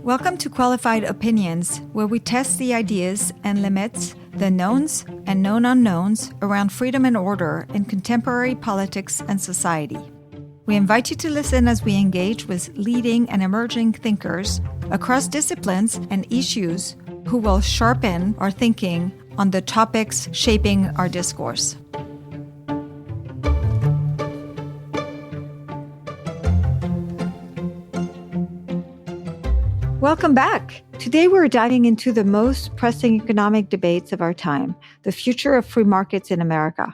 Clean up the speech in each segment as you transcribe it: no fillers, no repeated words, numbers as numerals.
Welcome to Qualified Opinions, where we test the ideas and limits, the knowns and known unknowns around freedom and order in contemporary politics and society. We invite you to listen as we engage with leading and emerging thinkers across disciplines and issues who will sharpen our thinking on the topics shaping our discourse. Welcome back. Today we're diving into the most pressing economic debates of our time, the future of free markets in America.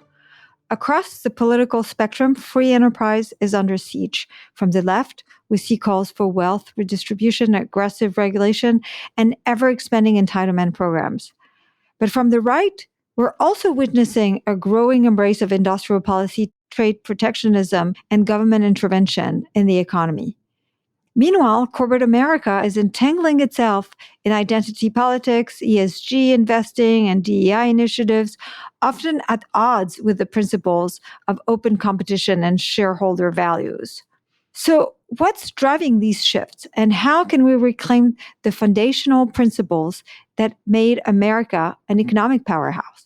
Across the political spectrum, free enterprise is under siege. From the left, we see calls for wealth redistribution, aggressive regulation, and ever-expanding entitlement programs. But from the right, we're also witnessing a growing embrace of industrial policy, trade protectionism, and government intervention in the economy. Meanwhile, corporate America is entangling itself in identity politics, ESG investing, and DEI initiatives, often at odds with the principles of open competition and shareholder values. So, what's driving these shifts, and how can we reclaim the foundational principles that made America an economic powerhouse?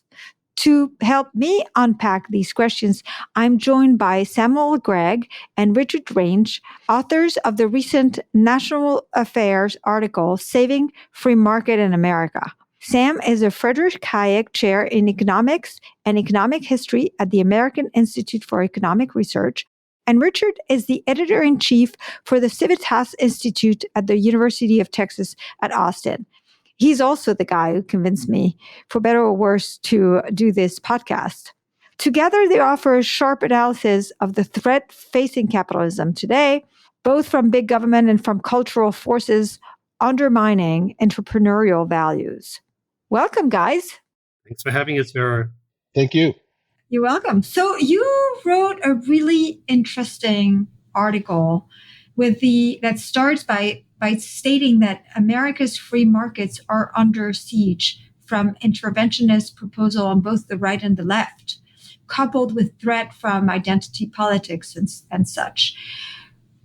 To help me unpack these questions, I'm joined by Gregg and Richard Reinsch, authors of the recent National Affairs article, Saving Free Market in America. Sam is a Friedrich Hayek Chair in Economics and Economic History at the American Institute for Economic Research, and Richard is the editor-in-chief for the Civitas Institute at the University of Texas at Austin. He's also the guy who convinced me, for better or worse, to do this podcast. Together, they offer a sharp analysis of the threat facing capitalism today, both from big government and from cultural forces undermining entrepreneurial values. Welcome, guys. Thanks for having us, Vera. Thank you. You're welcome. So you wrote a really interesting article that starts by stating that America's free markets are under siege from interventionist proposal on both the right and the left, coupled with threat from identity politics and such.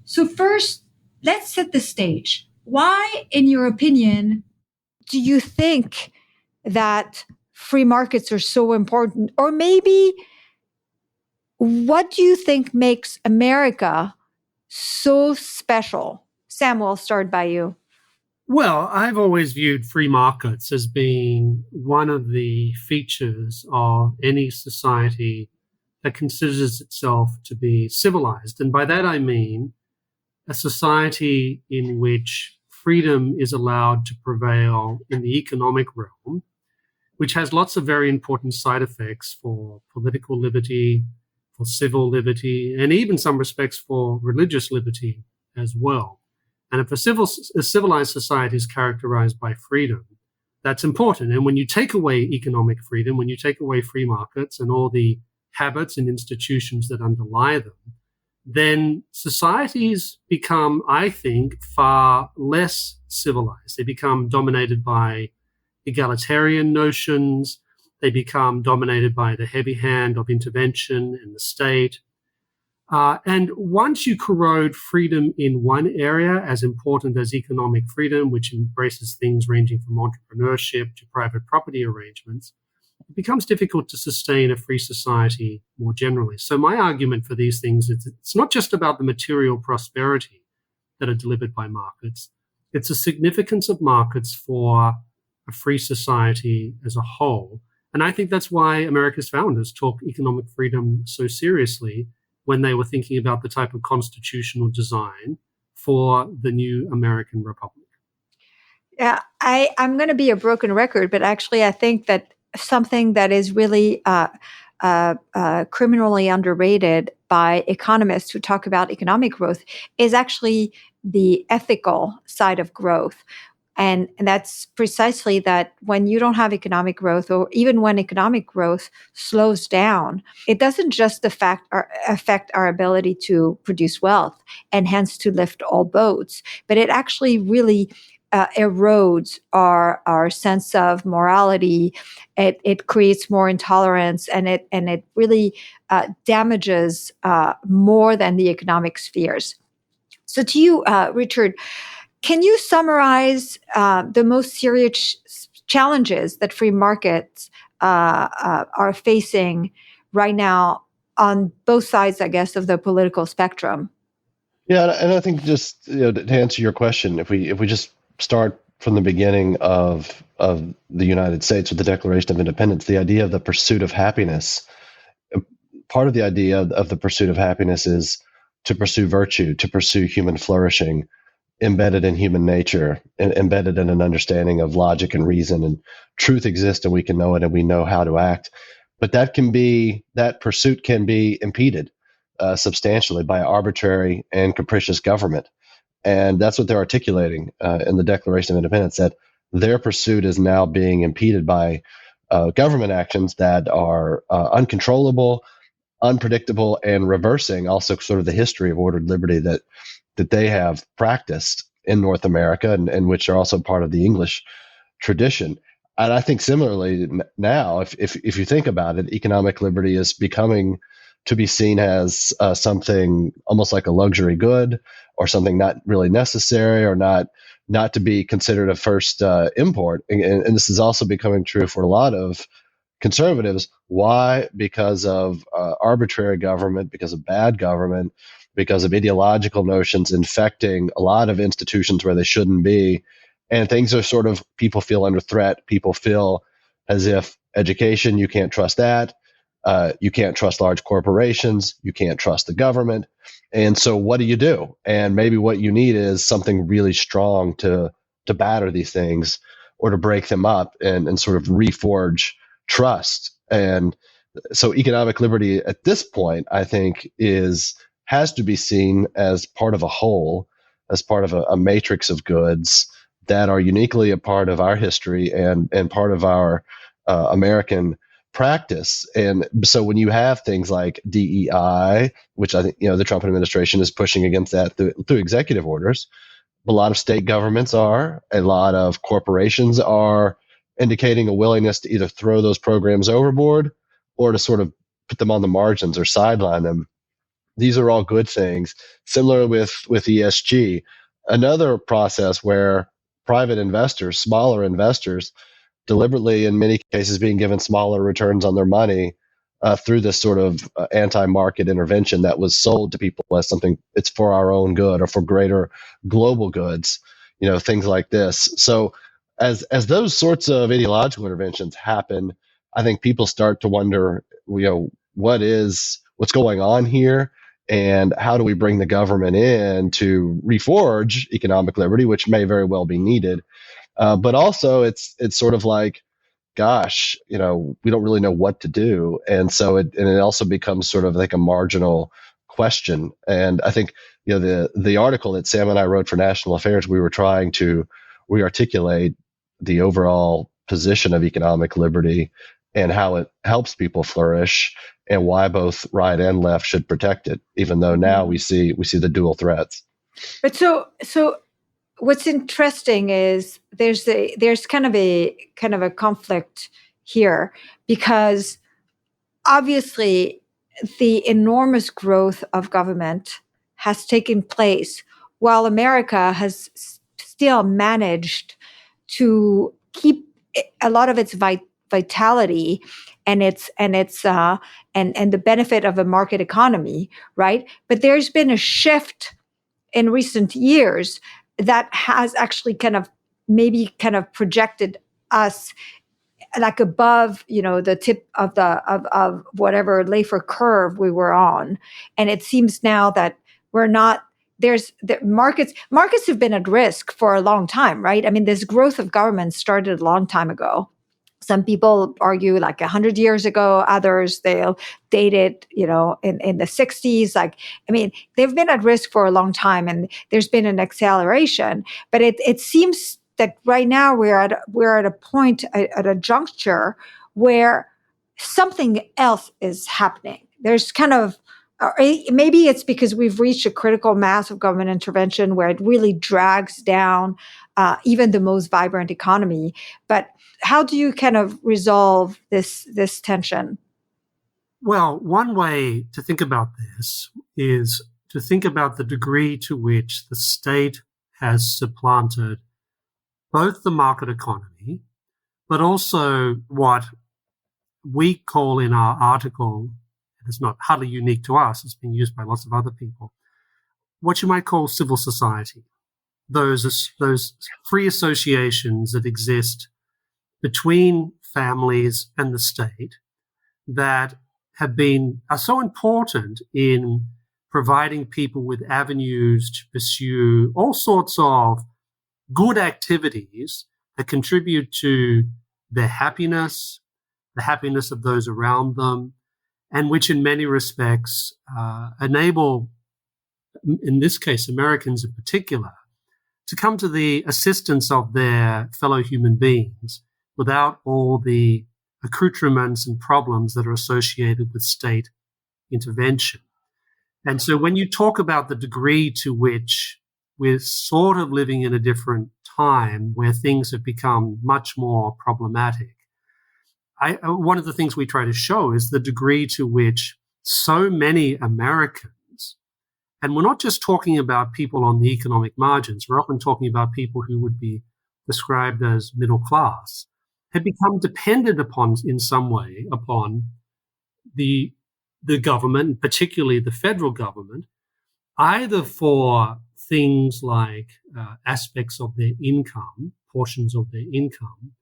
So first, let's set the stage. Why, in your opinion, do you think that free markets are so important? Or maybe, what do you think makes America so special? Sam, we'll start by you. Well, I've always viewed free markets as being one of the features of any society that considers itself to be civilized. And by that I mean a society in which freedom is allowed to prevail in the economic realm, which has lots of very important side effects for political liberty, for civil liberty, and even some respects for religious liberty as well. And if a civilized society is characterized by freedom, that's important. And when you take away economic freedom, when you take away free markets and all the habits and institutions that underlie them, then societies become, I think, far less civilized. They become dominated by egalitarian notions. They become dominated by the heavy hand of intervention in the state. And once you corrode freedom in one area, as important as economic freedom, which embraces things ranging from entrepreneurship to private property arrangements, it becomes difficult to sustain a free society more generally. So my argument for these things is it's not just about the material prosperity that are delivered by markets. It's the significance of markets for a free society as a whole. And I think that's why America's founders took economic freedom so seriously when they were thinking about the type of constitutional design for the new American Republic. Yeah, I'm going to be a broken record, but actually I think that something that is really criminally underrated by economists who talk about economic growth is actually the ethical side of growth. And that's precisely that when you don't have economic growth, or even when economic growth slows down, it doesn't just affect our ability to produce wealth and hence to lift all boats, but it actually really erodes our sense of morality. It creates more intolerance, and it really damages more than the economic spheres. So to you, Richard, Can you summarize the most serious challenges that free markets are facing right now on both sides, I guess, of the political spectrum? Yeah, and I think just to answer your question, if we just start from the beginning of the United States with the Declaration of Independence, the idea of the pursuit of happiness, part of the idea of the pursuit of happiness is to pursue virtue, to pursue human flourishing, embedded in human nature, and embedded in an understanding of logic and reason, and truth exists and we can know it and we know how to act. But that pursuit can be impeded substantially by arbitrary and capricious government. And that's what they're articulating in the Declaration of Independence, that their pursuit is now being impeded by government actions that are uncontrollable, unpredictable, and reversing also sort of the history of ordered liberty that they have practiced in North America, and which are also part of the English tradition. And I think similarly now, if you think about it, economic liberty is becoming to be seen as something almost like a luxury good, or something not really necessary, or not to be considered a first import. And this is also becoming true for a lot of conservatives. Why? Because of arbitrary government, because of bad government, because of ideological notions infecting a lot of institutions where they shouldn't be. And things are sort of, people feel under threat. People feel as if education, you can't trust that. You can't trust large corporations. You can't trust the government. And so what do you do? And maybe what you need is something really strong to batter these things, or to break them up and sort of reforge trust. And so economic liberty at this point, I think, has to be seen as part of a whole, as part of a matrix of goods that are uniquely a part of our history and part of our American practice. And so when you have things like DEI, which I think the Trump administration is pushing against that through executive orders, a lot of state governments are, a lot of corporations are indicating a willingness to either throw those programs overboard or to sort of put them on the margins or sideline them. These are all good things. Similar with ESG, another process where private investors, smaller investors, deliberately in many cases being given smaller returns on their money through this sort of anti-market intervention that was sold to people as something, it's for our own good or for greater global goods, things like this. So as those sorts of ideological interventions happen, I think people start to wonder, what's going on here, and how do we bring the government in to reforge economic liberty, which may very well be needed. But also it's sort of like, gosh, we don't really know what to do. And so it also becomes sort of like a marginal question. And I think, the article that Sam and I wrote for National Affairs, we were trying to re-articulate the overall position of economic liberty and how it helps people flourish, and why both right and left should protect it, even though now we see the dual threats. But so what's interesting is there's kind of a conflict here, because obviously the enormous growth of government has taken place while America has still managed to keep a lot of its vitality and the benefit of a market economy, right? But there's been a shift in recent years that has actually kind of projected us like above, the tip of whatever Laffer curve we were on. And it seems now that we're not, the markets have been at risk for a long time, right? I mean, this growth of government started a long time ago. Some people argue like 100 years ago, others they'll date it, in the 60s. Like, I mean, they've been at risk for a long time, and there's been an acceleration. But it seems that right now we're at a point, at a juncture where something else is happening. There's kind of, maybe it's because we've reached a critical mass of government intervention where it really drags down even the most vibrant economy. But how do you kind of resolve this tension? Well, one way to think about this is to think about the degree to which the state has supplanted both the market economy, but also what we call in our article, it's not hardly unique to us, it's been used by lots of other people, what you might call civil society. Those free associations that exist between families and the state that are so important in providing people with avenues to pursue all sorts of good activities that contribute to their happiness, the happiness of those around them, and which in many respects enable, in this case, Americans in particular, to come to the assistance of their fellow human beings without all the accoutrements and problems that are associated with state intervention. And so when you talk about the degree to which we're sort of living in a different time where things have become much more problematic, one of the things we try to show is the degree to which so many Americans, and we're not just talking about people on the economic margins, we're often talking about people who would be described as middle class, have become dependent upon, in some way, upon the government, particularly the federal government, either for things like aspects of their income, portions of their income,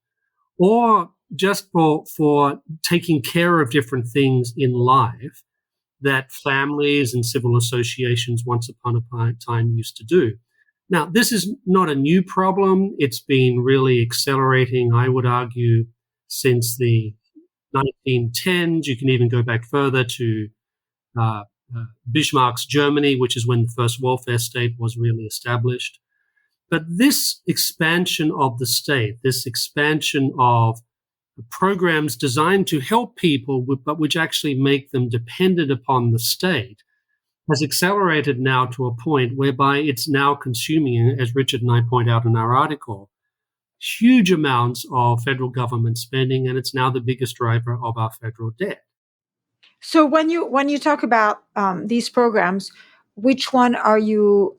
or just for taking care of different things in life that families and civil associations once upon a time used to do. Now, this is not a new problem. It's been really accelerating, I would argue, since the 1910s. You can even go back further to Bismarck's Germany, which is when the first welfare state was really established. But this expansion of the state, this expansion of programs designed to help people, but which actually make them dependent upon the state, has accelerated now to a point whereby it's now consuming, as Richard and I point out in our article, huge amounts of federal government spending, and it's now the biggest driver of our federal debt. So when you talk about these programs, which one are you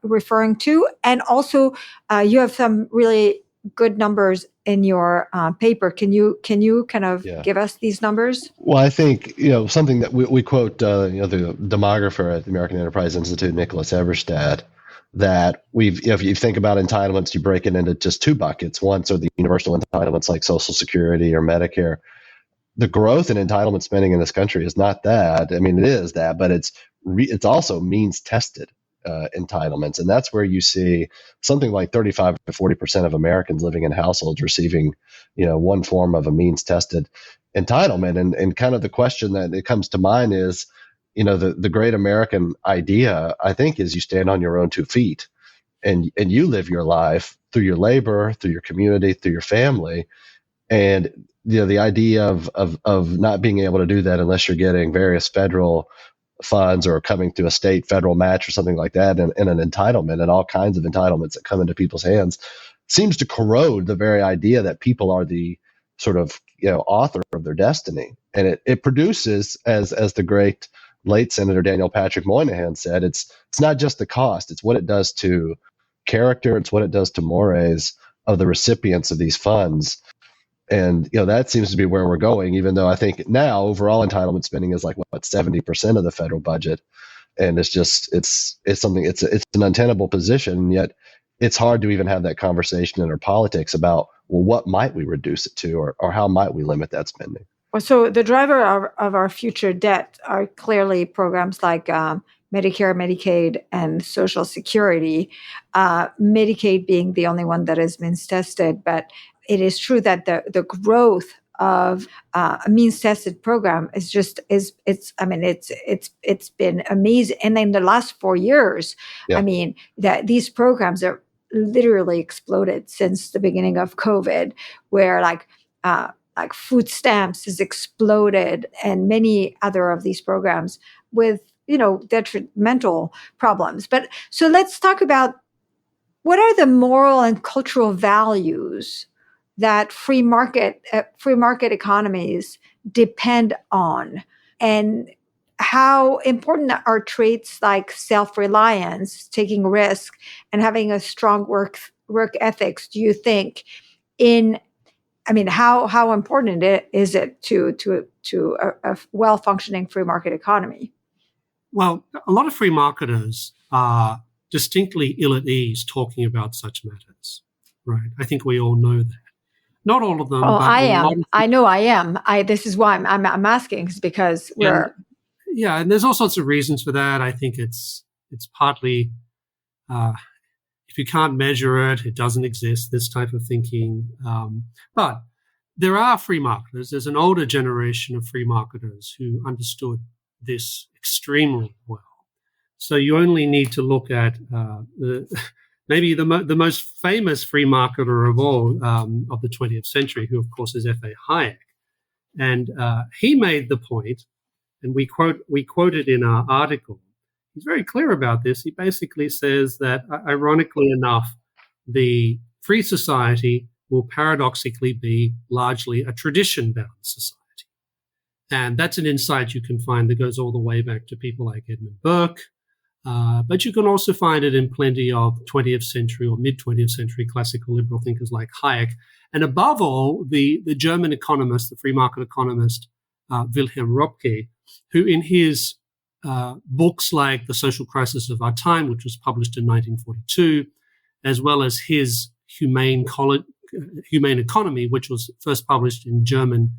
referring to? And also, you have some really good numbers in your paper. Can you kind of give us these numbers? Well, I think something that we quote the demographer at the American Enterprise Institute, Nicholas Eberstadt, that if you think about entitlements, you break it into just two buckets. One, so the universal entitlements like Social Security or Medicare. The growth in entitlement spending in this country is not that. I mean, it is that, but it's also means tested entitlements, and that's where you see something like 35 to 40% of Americans living in households receiving, one form of a means tested entitlement. And kind of the question that it comes to mind is, the great American idea, I think, is you stand on your own 2 feet, and you live your life through your labor, through your community, through your family, and the idea of not being able to do that unless you're getting various federal funds or coming through a state federal match or something like that, and an entitlement and all kinds of entitlements that come into people's hands seems to corrode the very idea that people are the sort of author of their destiny. And it produces, as the great late Senator Daniel Patrick Moynihan said, it's not just the cost, it's what it does to character, it's what it does to mores of the recipients of these funds. And that seems to be where we're going, even though I think now overall entitlement spending is like 70% of the federal budget, and it's an untenable position. And yet it's hard to even have that conversation in our politics about, well, what might we reduce it to, or how might we limit that spending? Well, so the driver of our future debt are clearly programs like Medicare, Medicaid, and Social Security. Medicaid being the only one that is means tested, but it is true that the growth of a means tested program it's been amazing. And in the last 4 years, I mean, that these programs are literally exploded since the beginning of COVID, where like food stamps has exploded, and many other of these programs with detrimental problems. But so let's talk about what are the moral and cultural values that free market economies depend on. And how important are traits like self-reliance, taking risk, and having a strong work ethics, do you think, how important is it to a well-functioning free market economy? Well, a lot of free marketers are distinctly ill at ease talking about such matters, right? I think we all know that. Not all of them. Well, but I am. I know I am. This is why I'm asking, is because we're. And there's all sorts of reasons for that. I think it's partly if you can't measure it, it doesn't exist, this type of thinking. But there are free marketers. There's an older generation of free marketers who understood this extremely well. So you only need to look at maybe the most famous free marketer of all of the 20th century, who, of course, is F.A. Hayek. And he made the point, and we quote it in our article. He's very clear about this. He basically says that, ironically enough, the free society will paradoxically be largely a tradition-bound society. And that's an insight you can find that goes all the way back to people like Edmund Burke. But you can also find it in plenty of 20th century or mid-20th century classical liberal thinkers like Hayek. And above all, the German economist, the free market economist, Wilhelm Röpke, who in his books like The Social Crisis of Our Time, which was published in 1942, as well as his Humane Economy, which was first published in German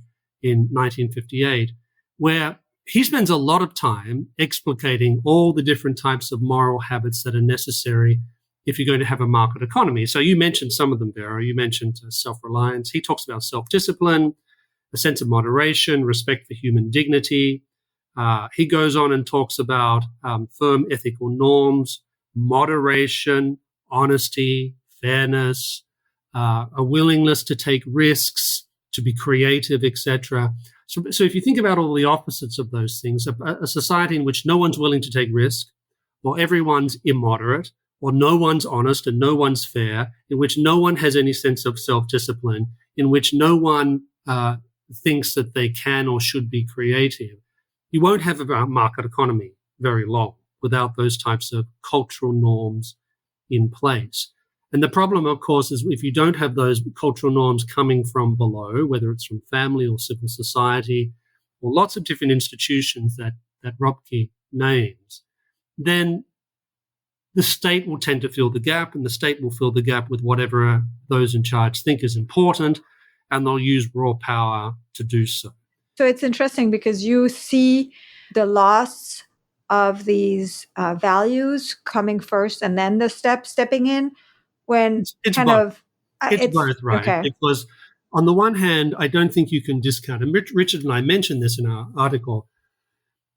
in 1958, where he spends a lot of time explicating all the different types of moral habits that are necessary if you're going to have a market economy. So you mentioned some of them, Vera. You mentioned self-reliance. He talks about self-discipline, a sense of moderation, respect for human dignity. He goes on and talks about firm ethical norms, moderation, honesty, fairness, a willingness to take risks, to be creative, etc. So if you think about all the opposites of those things, a society in which no one's willing to take risk, or everyone's immoderate, or no one's honest and no one's fair, in which no one has any sense of self-discipline, in which no one thinks that they can or should be creative, you won't have a market economy very long without those types of cultural norms in place. And the problem, of course, is if you don't have those cultural norms coming from below, whether it's from family or civil society or lots of different institutions that Röpke names, then the state will tend to fill the gap, and the state will fill the gap with whatever those in charge think is important, and they'll use raw power to do so. So it's interesting because you see the loss of these values coming first and then the stepping in when it's kind both. of... It's both, right? Okay. Because on the one hand, I don't think you can discount, and Richard and I mentioned this in our article,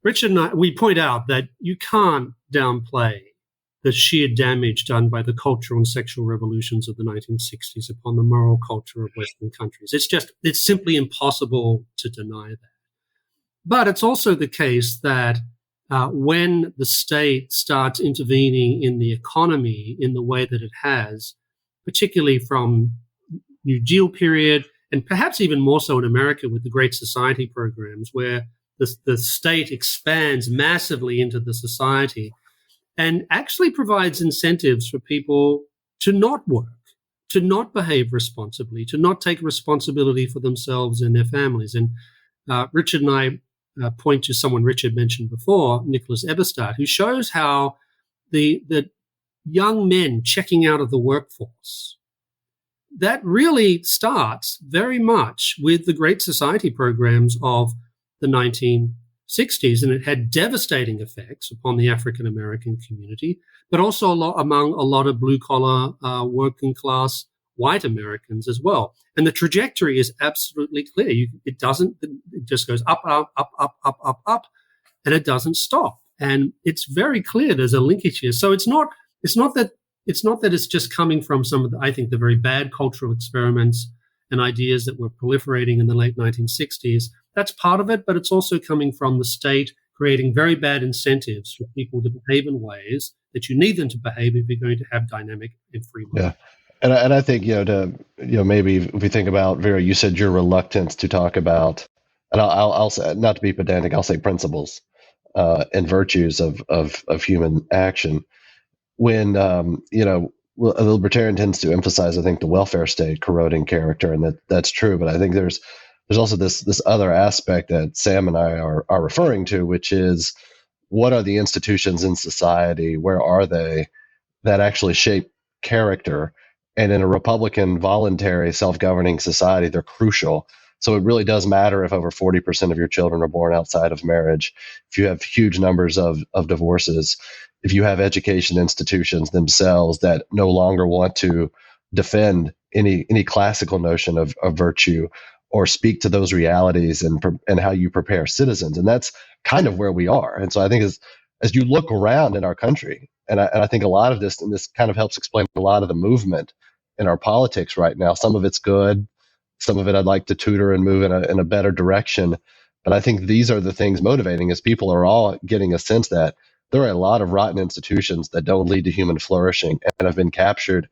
Richard and I, we point out that you can't downplay the sheer damage done by the cultural and sexual revolutions of the 1960s upon the moral culture of Western countries. It's simply impossible to deny that. But it's also the case that when the state starts intervening in the economy in the way that it has, particularly from New Deal period, and perhaps even more so in America with the Great Society programs, where the state expands massively into the society and actually provides incentives for people to not work, to not behave responsibly, to not take responsibility for themselves and their families. And Richard and I point to someone Richard mentioned before, Nicholas Eberstadt, who shows how the young men checking out of the workforce, that really starts very much with the Great Society programs of the 1960s, and it had devastating effects upon the African American community, but also among a lot of blue-collar, working-class white Americans as well. And the trajectory is absolutely clear. It just goes up, up, up, up, up, up, up, and it doesn't stop. And it's very clear there's a linkage here. So it's not that it's just coming from some of I think the very bad cultural experiments and ideas that were proliferating in the late 1960s. That's part of it, but it's also coming from the state creating very bad incentives for people to behave in ways that you need them to behave if you're going to have dynamic and free market. Yeah. And I think, maybe if we think about, Vera, you said your reluctance to talk about, and I'll say, not to be pedantic, I'll say principles. and virtues of human action. When a libertarian tends to emphasize, I think, the welfare state corroding character, and that's true. But I think there's also this other aspect that Sam and I are referring to, which is, what are the institutions in society? Where are they that actually shape character? And in a Republican, voluntary, self-governing society, they're crucial. So it really does matter if over 40% of your children are born outside of marriage, if you have huge numbers of divorces, if you have education institutions themselves that no longer want to defend any classical notion of virtue or speak to those realities and how you prepare citizens. And that's kind of where we are. And so I think as you look around in our country, and I think a lot of this, and this kind of helps explain a lot of the movement in our politics right now. Some of it's good. Some of it I'd like to tutor and move in a better direction. But I think these are the things motivating, as people are all getting a sense that there are a lot of rotten institutions that don't lead to human flourishing and have been captured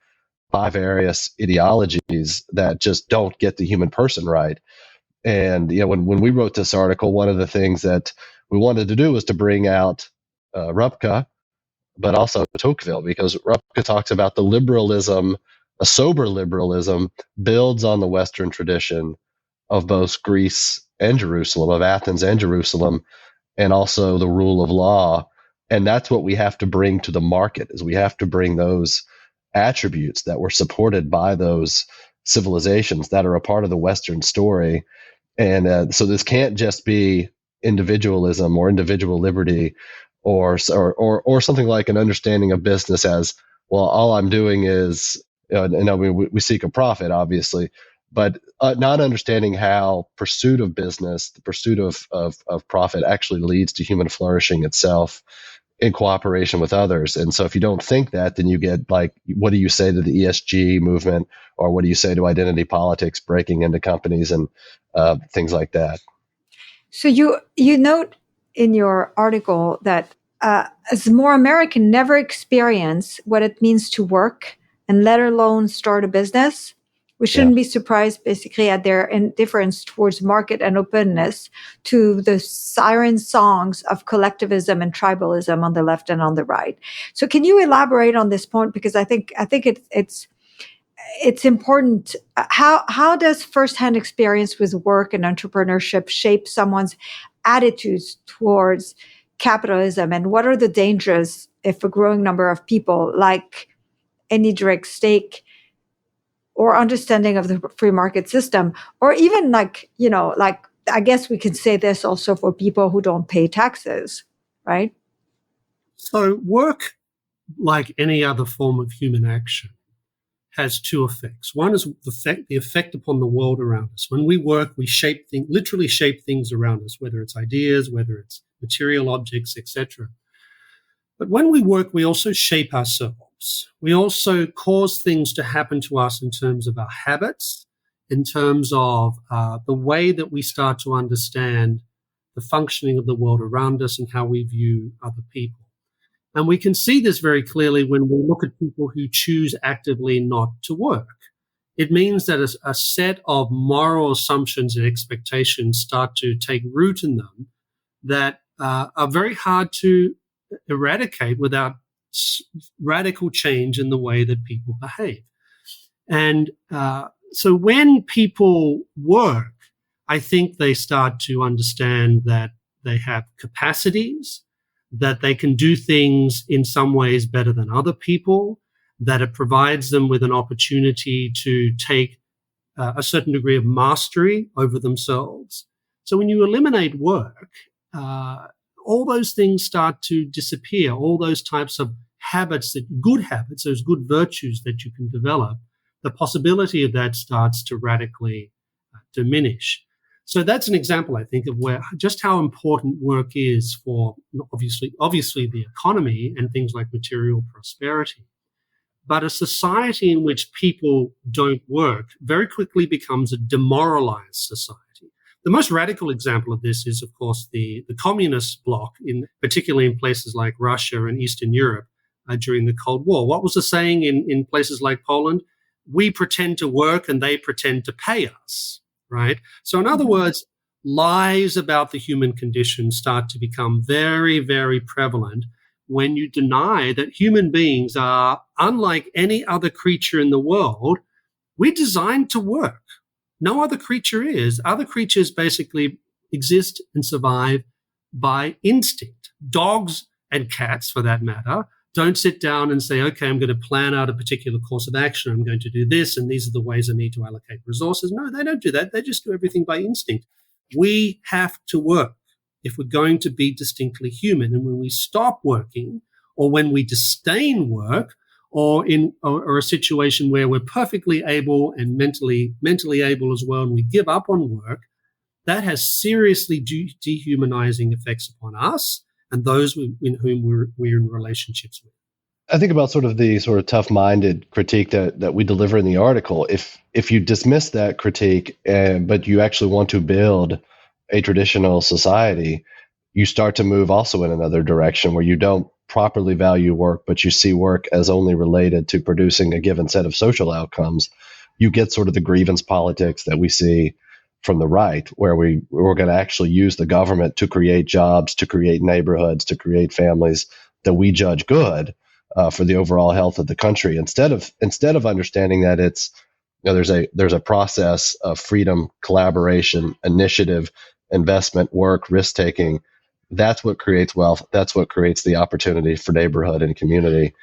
by various ideologies that just don't get the human person right. And when we wrote this article, one of the things that we wanted to do was to bring out Rupke, but also Tocqueville, because Rupke talks about the liberalism, a sober liberalism, builds on the Western tradition of both Greece and Jerusalem, of Athens and Jerusalem, and also the rule of law. And that's what we have to bring to the market, is we have to bring those attributes that were supported by those civilizations that are a part of the Western story. And so this can't just be individualism or individual liberty or something like an understanding of business as, well, all I'm doing is, we seek a profit, obviously, but not understanding how pursuit of business, the pursuit of profit, actually leads to human flourishing itself in cooperation with others. And so if you don't think that, then you get, like, what do you say to the ESG movement, or what do you say to identity politics breaking into companies and things like that? So you note in your article that as more American never experience what it means to work and let alone start a business, we shouldn't be surprised basically at their indifference towards market and openness to the siren songs of collectivism and tribalism on the left and on the right. So can you elaborate on this point? Because I think it's important. How does firsthand experience with work and entrepreneurship shape someone's attitudes towards capitalism, and what are the dangers if a growing number of people, like any direct stake or understanding of the free market system, or even like I guess we can say this also for people who don't pay taxes, right? So work, like any other form of human action, has two effects. One is the effect upon the world around us. When we work, we literally shape things around us, whether it's ideas, whether it's material objects, etc. But when we work, we also shape ourselves. We also cause things to happen to us in terms of our habits, in terms of the way that we start to understand the functioning of the world around us and how we view other people. And we can see this very clearly when we look at people who choose actively not to work. It means that a set of moral assumptions and expectations start to take root in them that are very hard to eradicate without radical change in the way that people behave. And so when people work, I think they start to understand that they have capacities, that they can do things in some ways better than other people, that it provides them with an opportunity to take a certain degree of mastery over themselves. So when you eliminate work, all those things start to disappear, all those types of habits, good habits, those good virtues that you can develop, the possibility of that starts to radically diminish. So that's an example, I think, of just how important work is for obviously the economy and things like material prosperity. But a society in which people don't work very quickly becomes a demoralized society. The most radical example of this is, of course, the communist bloc, particularly in places like Russia and Eastern Europe during the Cold War. What was the saying in places like Poland? We pretend to work and they pretend to pay us. Right? So in other words, lies about the human condition start to become very, very prevalent when you deny that human beings are, unlike any other creature in the world, we're designed to work. No other creature is. Other creatures basically exist and survive by instinct. Dogs and cats, for that matter, don't sit down and say, okay, I'm going to plan out a particular course of action. I'm going to do this, and these are the ways I need to allocate resources. No, they don't do that. They just do everything by instinct. We have to work if we're going to be distinctly human. And when we stop working, or when we disdain work, or a situation where we're perfectly able and mentally able as well, and we give up on work, that has seriously dehumanizing effects upon us and those in whom we're in relationships with. I think about sort of the sort of tough-minded critique that we deliver in the article. If you dismiss that critique, but you actually want to build a traditional society, you start to move also in another direction where you don't properly value work, but you see work as only related to producing a given set of social outcomes. You get sort of the grievance politics that we see from the right, where we're going to actually use the government to create jobs, to create neighborhoods, to create families that we judge good for the overall health of the country. Instead of understanding that it's, there's a process of freedom, collaboration, initiative, investment, work, risk taking. That's what creates wealth. That's what creates the opportunity for neighborhood and community.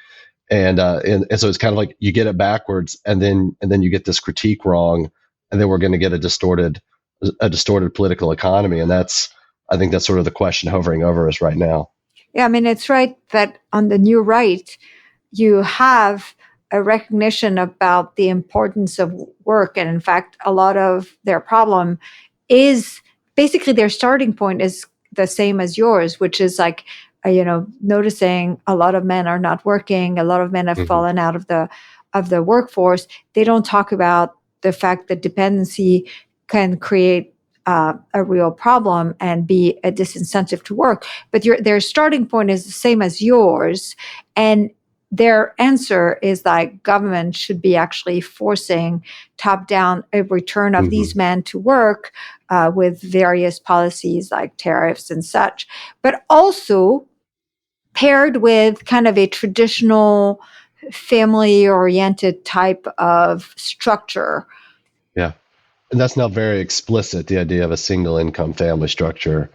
And so it's kind of like you get it backwards, and then you get this critique wrong, and then we're going to get a distorted political economy. And I think that's sort of the question hovering over us right now. Yeah, I mean, it's right that on the new right, you have a recognition about the importance of work. And in fact, a lot of their problem is basically their starting point is the same as yours, which is like, noticing a lot of men are not working. A lot of men have fallen out of the workforce. They don't talk about the fact that dependency can create a real problem and be a disincentive to work. But their starting point is the same as yours. And their answer is like government should be actually forcing top down a return of these men to work with various policies like tariffs and such, but also paired with kind of a traditional family-oriented type of structure. Yeah. And that's now very explicit. The idea of a single income family structure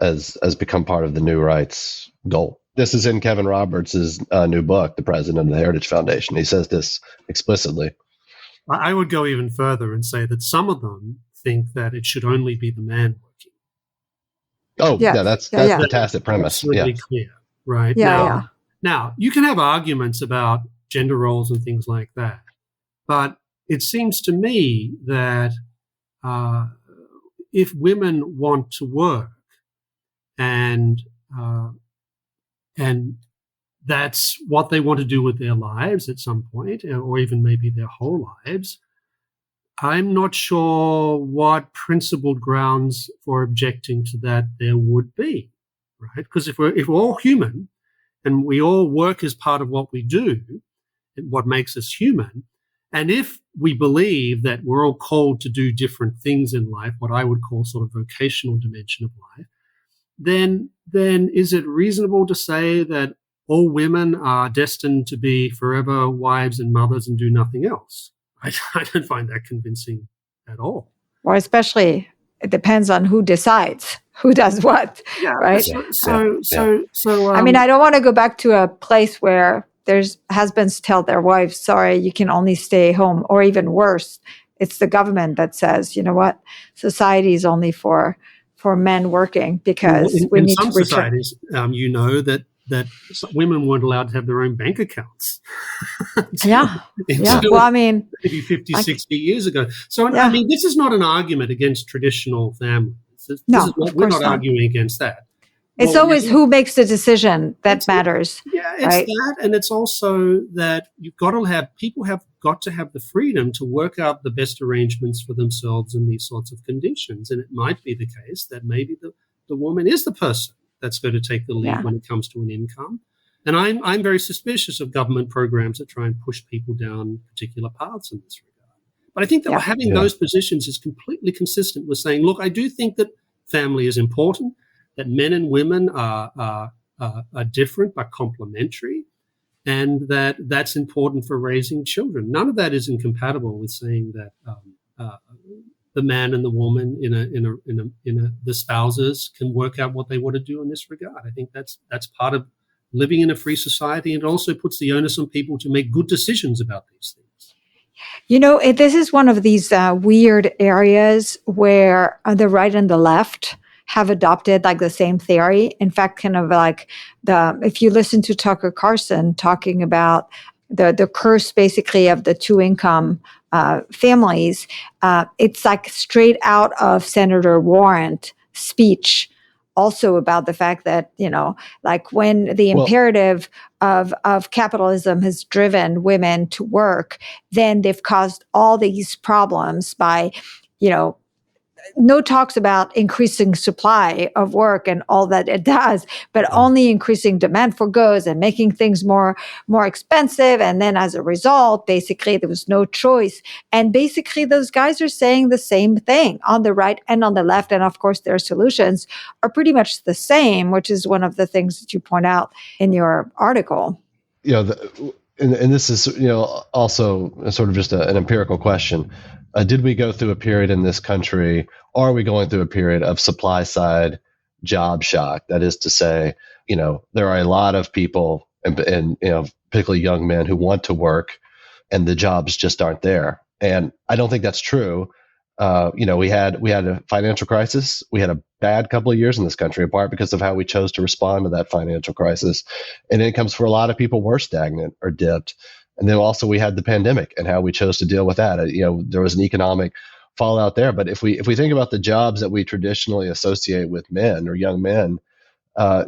has become part of the new right's goal. This is in Kevin Roberts' new book, The President of the Heritage Foundation. He says this explicitly. I would go even further and say that some of them think that it should only be the man working. Oh, yeah, that's the tacit premise. Absolutely clear, right? Yeah, Now, you can have arguments about gender roles and things like that, but it seems to me that if women want to work and that's what they want to do with their lives at some point, or even maybe their whole lives, I'm not sure what principled grounds for objecting to that there would be, right? Because if we're all human and we all work as part of what we do, what makes us human, and if we believe that we're all called to do different things in life, what I would call sort of vocational dimension of life, then is it reasonable to say that all women are destined to be forever wives and mothers and do nothing else? I don't find that convincing at all. Or especially, it depends on who decides who does what, right? So I mean, I don't want to go back to a place where there's husbands tell their wives, sorry, you can only stay home, or even worse, it's the government that says, you know what, society is only for men working because we need to return. In some societies, that women weren't allowed to have their own bank accounts. Yeah. Well, I mean, maybe 50, 60 years ago. So, I mean, this is not an argument against traditional families. We're not arguing against that. It's always who makes the decision that matters. Yeah, it's right? that, and it's also that people have got to have the freedom to work out the best arrangements for themselves in these sorts of conditions. And it might be the case that maybe the woman is the person that's going to take the lead when it comes to an income. And I'm very suspicious of government programs that try and push people down particular paths in this regard. But I think that having those positions is completely consistent with saying, look, I do think that family is important, that men and women are different but complementary, and that's important for raising children. None of that is incompatible with saying that the man and the woman the spouses can work out what they want to do in this regard. I think that's part of living in a free society, and it also puts the onus on people to make good decisions about these things. This is one of these weird areas where the right and the left have adopted like the same theory. In fact, kind of like if you listen to Tucker Carlson talking about the curse basically of the two income families, it's like straight out of Senator Warren's speech, also about the fact that, like when the imperative of capitalism has driven women to work, then they've caused all these problems by, no talks about increasing supply of work and all that it does, but only increasing demand for goods and making things more expensive. And then as a result, basically there was no choice. And basically those guys are saying the same thing on the right and on the left. And of course, their solutions are pretty much the same, which is one of the things that you point out in your article. And this is, also sort of just an empirical question. Did we go through a period in this country, or are we going through a period of supply side job shock? That is to say, there are a lot of people, and particularly young men, who want to work, and the jobs just aren't there. And I don't think that's true. We had a financial crisis. We had a bad couple of years in this country, in part because of how we chose to respond to that financial crisis. And incomes for a lot of people were stagnant or dipped. And then also we had the pandemic and how we chose to deal with that. There was an economic fallout there. But if we think about the jobs that we traditionally associate with men or young men,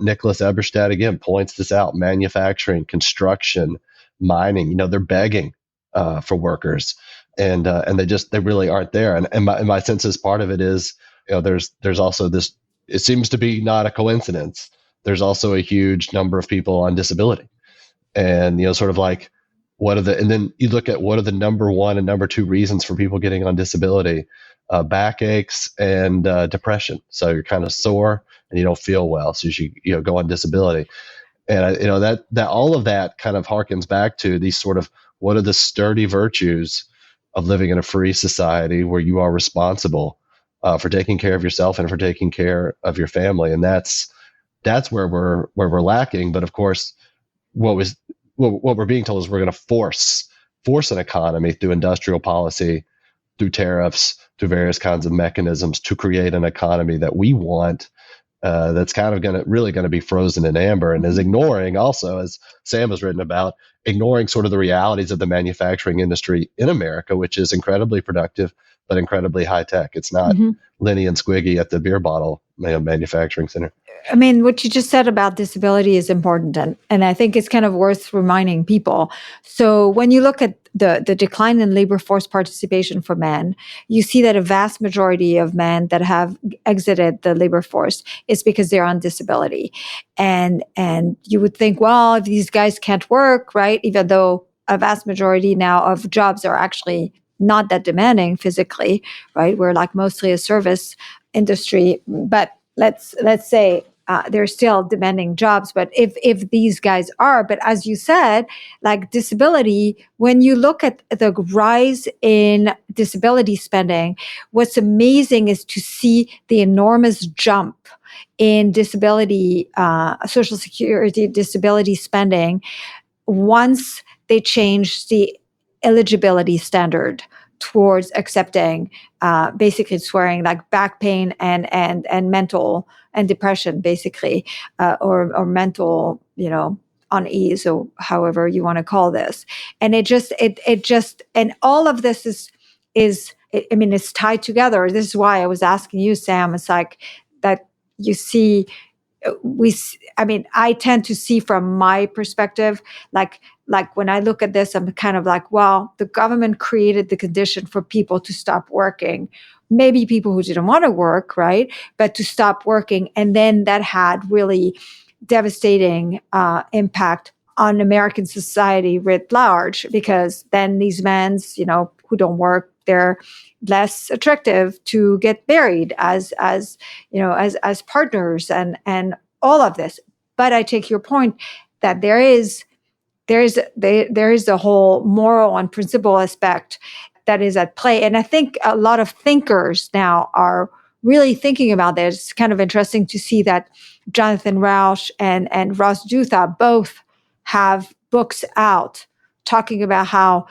Nicholas Eberstadt again points this out: manufacturing, construction, mining. They're begging for workers, and they really aren't there. And my sense is part of it is, there's also this. It seems to be not a coincidence. There's also a huge number of people on disability, and sort of like, and then you look at what are the number one and number two reasons for people getting on disability: backaches and depression. So you're kind of sore and you don't feel well, so you go on disability. And that all of that kind of harkens back to these sort of, what are the sturdy virtues of living in a free society where you are responsible for taking care of yourself and for taking care of your family. And that's where we're lacking. But of course, what we're being told is we're going to force an economy through industrial policy, through tariffs, through various kinds of mechanisms to create an economy that we want, that's kind of really going to be frozen in amber, and is ignoring also, as Sam has written about, ignoring sort of the realities of the manufacturing industry in America, which is incredibly productive but incredibly high tech. It's not Lenny and Squiggy at the beer bottle manufacturing center. I mean, what you just said about disability is important, and I think it's kind of worth reminding people. So when you look at the decline in labor force participation for men, you see that a vast majority of men that have exited the labor force is because they're on disability. And you would think, well, if these guys can't work, right, even though a vast majority now of jobs are actually not that demanding physically, right? We're like mostly a service industry, but let's say they're still demanding jobs. But if these guys are, but as you said, like disability, when you look at the rise in disability spending, what's amazing is to see the enormous jump in disability, Social Security disability spending once they changed the eligibility standard towards accepting, basically swearing like back pain and mental and depression, basically, or mental, unease, or however you want to call this. And it just, and all of this is it's tied together. This is why I was asking you, Sam. It's like that you see. I tend to see from my perspective, like when I look at this, I'm kind of like, well, the government created the condition for people to stop working. Maybe people who didn't want to work, right? But to stop working. And then that had really devastating impact on American society writ large, because then these men, who who don't work, they're less attractive to get married as partners and all of this. But I take your point that there is a whole moral and principle aspect that is at play. And I think a lot of thinkers now are really thinking about this. It's kind of interesting to see that Jonathan Rauch and Ross Douthat both have books out talking about how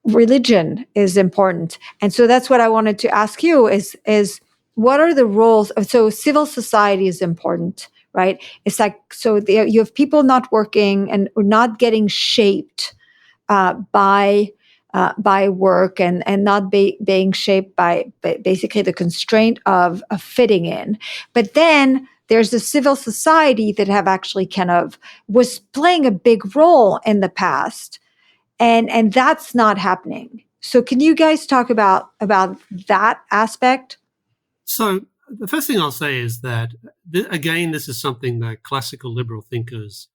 religion is important. And so that's what I wanted to ask you is what are the roles of, so civil society is important, right? It's like, so you have people not working and not getting shaped by work and not being shaped by basically the constraint of fitting in. But then there's the civil society that have actually kind of was playing a big role in the past, and that's not happening. So can you guys talk about that aspect? So the first thing I'll say is that, again, this is something that classical liberal thinkers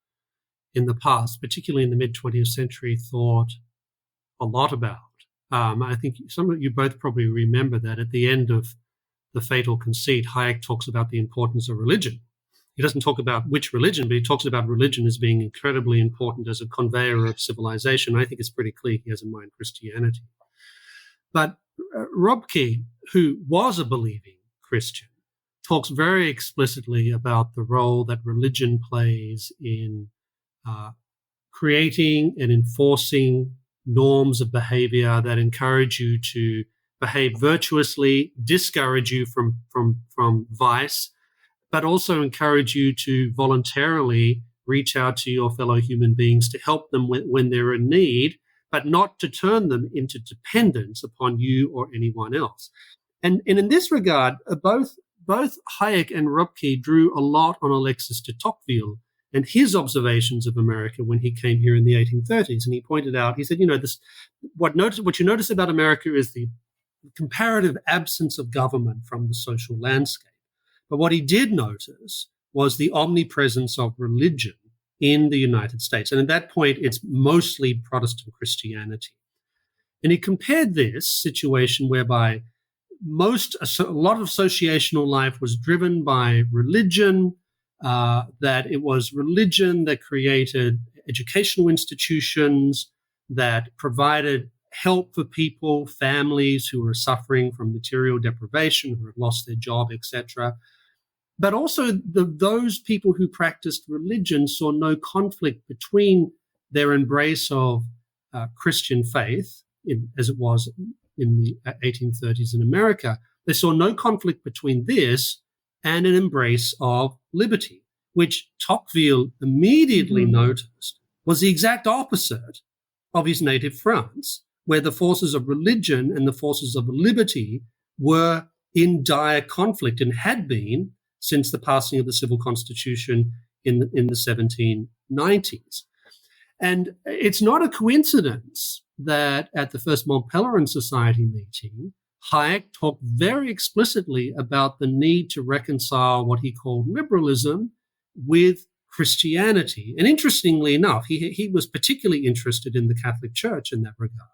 in the past, particularly in the mid-20th century, thought a lot about. I think some of you both probably remember that at the end of The Fatal Conceit, Hayek talks about the importance of religion. He doesn't talk about which religion, but he talks about religion as being incredibly important as a conveyor of civilization. I think it's pretty clear he has in mind Christianity. But Robke, who was a believing Christian, talks very explicitly about the role that religion plays in creating and enforcing norms of behavior that encourage you to behave virtuously, discourage you from vice, but also encourage you to voluntarily reach out to your fellow human beings to help them when they're in need, but not to turn them into dependence upon you or anyone else. And in this regard, both Hayek and Robke drew a lot on Alexis de Tocqueville and his observations of America when he came here in the 1830s. And he pointed out, he said, what you notice about America is the comparative absence of government from the social landscape. But what he did notice was the omnipresence of religion in the United States. And at that point, it's mostly Protestant Christianity. And he compared this situation whereby a lot of associational life was driven by religion, that it was religion that created educational institutions, that provided help for people, families who were suffering from material deprivation, who had lost their job, etc. But also those people who practiced religion saw no conflict between their embrace of Christian faith, as it was in the 1830s in America. They saw no conflict between this and an embrace of liberty, which Tocqueville immediately noticed was the exact opposite of his native France, where the forces of religion and the forces of liberty were in dire conflict and had been since the passing of the Civil Constitution in the 1790s. And it's not a coincidence that at the first Mont Pelerin Society meeting, Hayek talked very explicitly about the need to reconcile what he called liberalism with Christianity. And interestingly enough, he was particularly interested in the Catholic Church in that regard.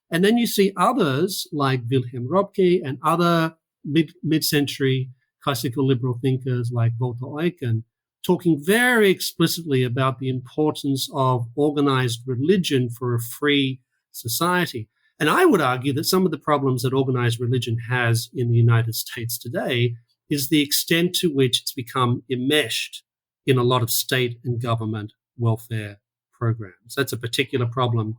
And then you see others like Wilhelm Röpke and other mid-century classical liberal thinkers like Walter Eucken talking very explicitly about the importance of organized religion for a free society. And I would argue that some of the problems that organized religion has in the United States today is the extent to which it's become enmeshed in a lot of state and government welfare programs. That's a particular problem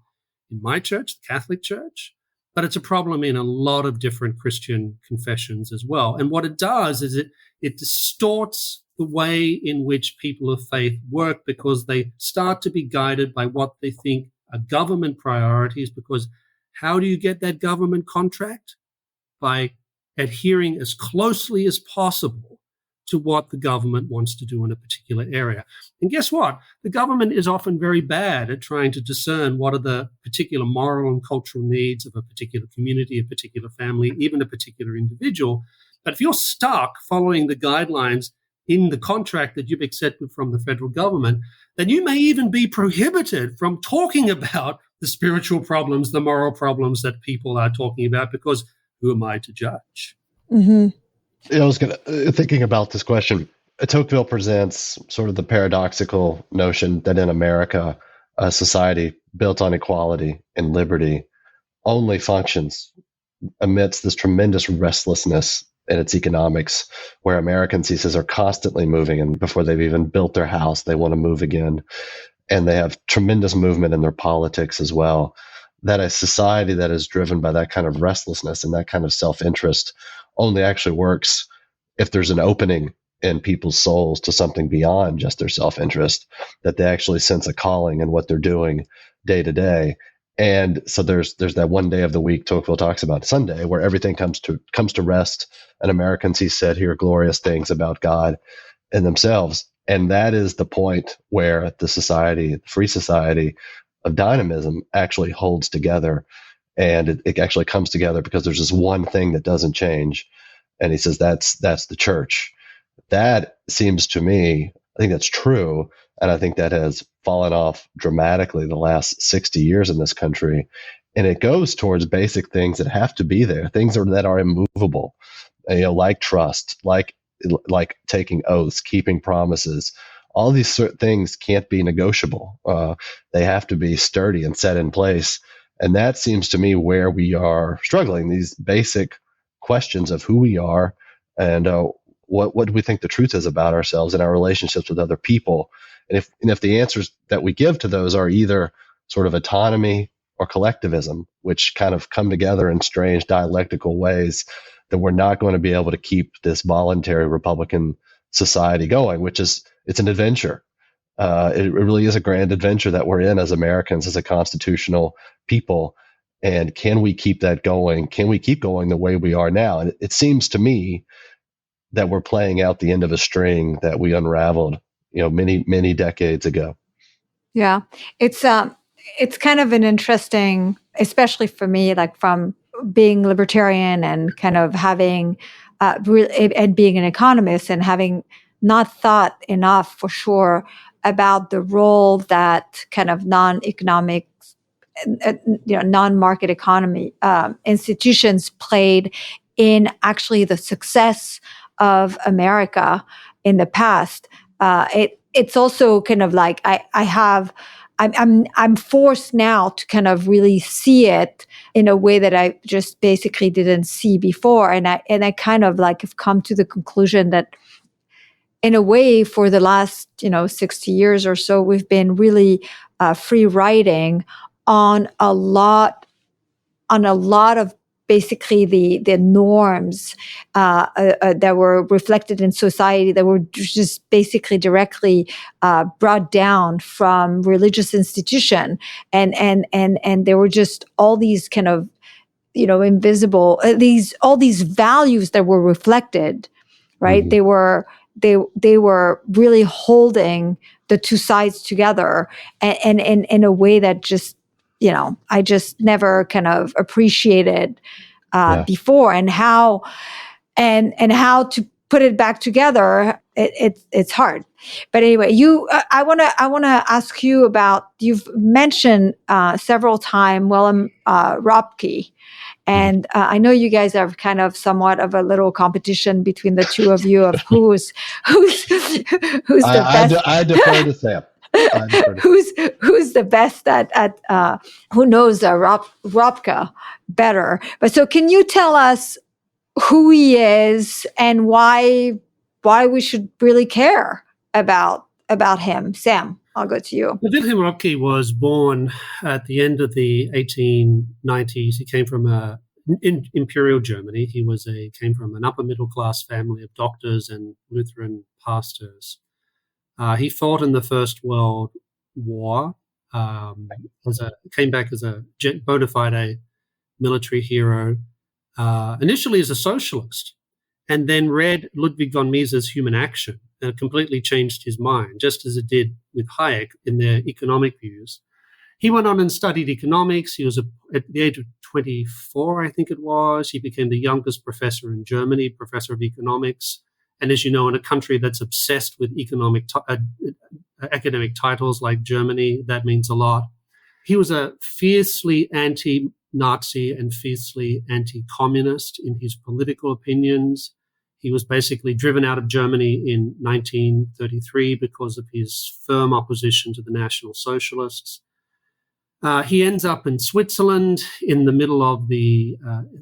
in my church, the Catholic Church, but it's a problem in a lot of different Christian confessions as well. And what it does is it distorts the way in which people of faith work, because they start to be guided by what they think are government priorities. Because how do you get that government contract? By adhering as closely as possible to what the government wants to do in a particular area. And guess what? The government is often very bad at trying to discern what are the particular moral and cultural needs of a particular community, a particular family, even a particular individual. But if you're stuck following the guidelines in the contract that you've accepted from the federal government, then you may even be prohibited from talking about the spiritual problems, the moral problems that people are talking about, because who am I to judge? Mm-hmm. I was thinking about this question. Tocqueville presents sort of the paradoxical notion that in America, a society built on equality and liberty only functions amidst this tremendous restlessness in its economics, where Americans, he says, are constantly moving, and before they've even built their house, they want to move again. And they have tremendous movement in their politics as well. That a society that is driven by that kind of restlessness and that kind of self-interest only actually works if there's an opening in people's souls to something beyond just their self-interest, that they actually sense a calling in what they're doing day to day. And so there's that one day of the week Tocqueville talks about, Sunday, where everything comes to rest, and Americans, he said, hear glorious things about God and themselves. And that is the point where the society, the free society of dynamism, actually holds together. And it actually comes together because there's this one thing that doesn't change. And he says that's the church. That seems to me, I think that's true. And I think that has fallen off dramatically the last 60 years in this country. And it goes towards basic things that have to be there, things that are immovable, like trust, like taking oaths, keeping promises. All these things can't be negotiable. They have to be sturdy and set in place. And that seems to me where we are struggling, these basic questions of who we are and what do we think the truth is about ourselves and our relationships with other people. And if the answers that we give to those are either sort of autonomy or collectivism, which kind of come together in strange dialectical ways, then we're not going to be able to keep this voluntary Republican society going, it's an adventure. It really is a grand adventure that we're in as Americans, as a constitutional people. And can we keep that going? Can we keep going the way we are now? And it seems to me that we're playing out the end of a string that we unraveled, many, many decades ago. Yeah, it's kind of an interesting, especially for me, like from being libertarian and kind of having, and being an economist and having not thought enough for sure about the role that kind of non-economic, non-market economy institutions played in actually the success of America in the past. It's also kind of like I'm forced now to kind of really see it in a way that I just basically didn't see before, and I kind of like have come to the conclusion that in a way for the last 60 years or so we've been really free riding on a lot of basically the norms that were reflected in society that were just basically directly brought down from religious institution, and there were just all these kind of invisible all these values that were reflected, right? Mm-hmm. They were really holding the two sides together, and in a way that just I just never kind of appreciated before, and how to put it back together. It's hard, but anyway, I want to ask you about, you've mentioned several times Willem Ropke, and I know you guys have kind of somewhat of a little competition between the two of you of who's the best. I defer to Sam. Who's the best at who knows Ropke better? But so can you tell us who he is and why we should really care about him? Sam, I'll go to you. Wilhelm Röpke was born at the end of the 1890s. He came from in Imperial Germany. He came from an upper middle class family of doctors and Lutheran pastors. He fought in the First World War. Came back as a bona fide military hero. Initially as a socialist, and then read Ludwig von Mises' Human Action, and it completely changed his mind, just as it did with Hayek in their economic views. He went on and studied economics. He was at the age of 24, I think it was. He became the youngest professor in Germany, professor of economics, And as you know, in a country that's obsessed with academic titles like Germany, that means a lot. He was a fiercely anti-Nazi and fiercely anti-communist in his political opinions. He was basically driven out of Germany in 1933 because of his firm opposition to the National Socialists. He ends up in Switzerland in the middle of the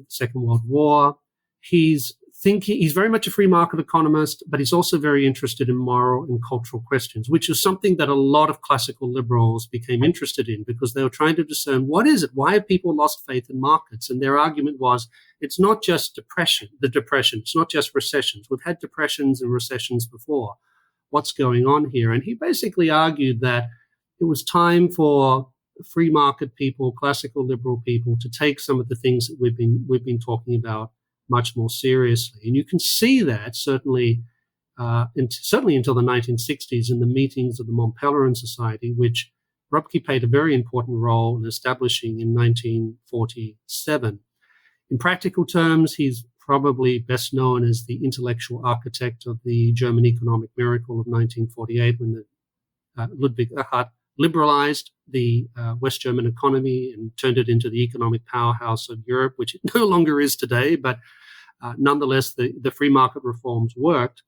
Second World War. He's very much a free market economist, but he's also very interested in moral and cultural questions, which is something that a lot of classical liberals became interested in because they were trying to discern what is it? Why have people lost faith in markets? And their argument was it's not just depression. It's not just recessions. We've had depressions and recessions before. What's going on here? And he basically argued that it was time for free market people, classical liberal people, to take some of the things that we've been talking about much more seriously. And you can see that certainly until the 1960s in the meetings of the Mont Pelerin Society, which Röpke played a very important role in establishing in 1947. In practical terms, he's probably best known as the intellectual architect of the German economic miracle of 1948 when Ludwig Erhard liberalized the West German economy and turned it into the economic powerhouse of Europe, which it no longer is today, but nonetheless, the free market reforms worked.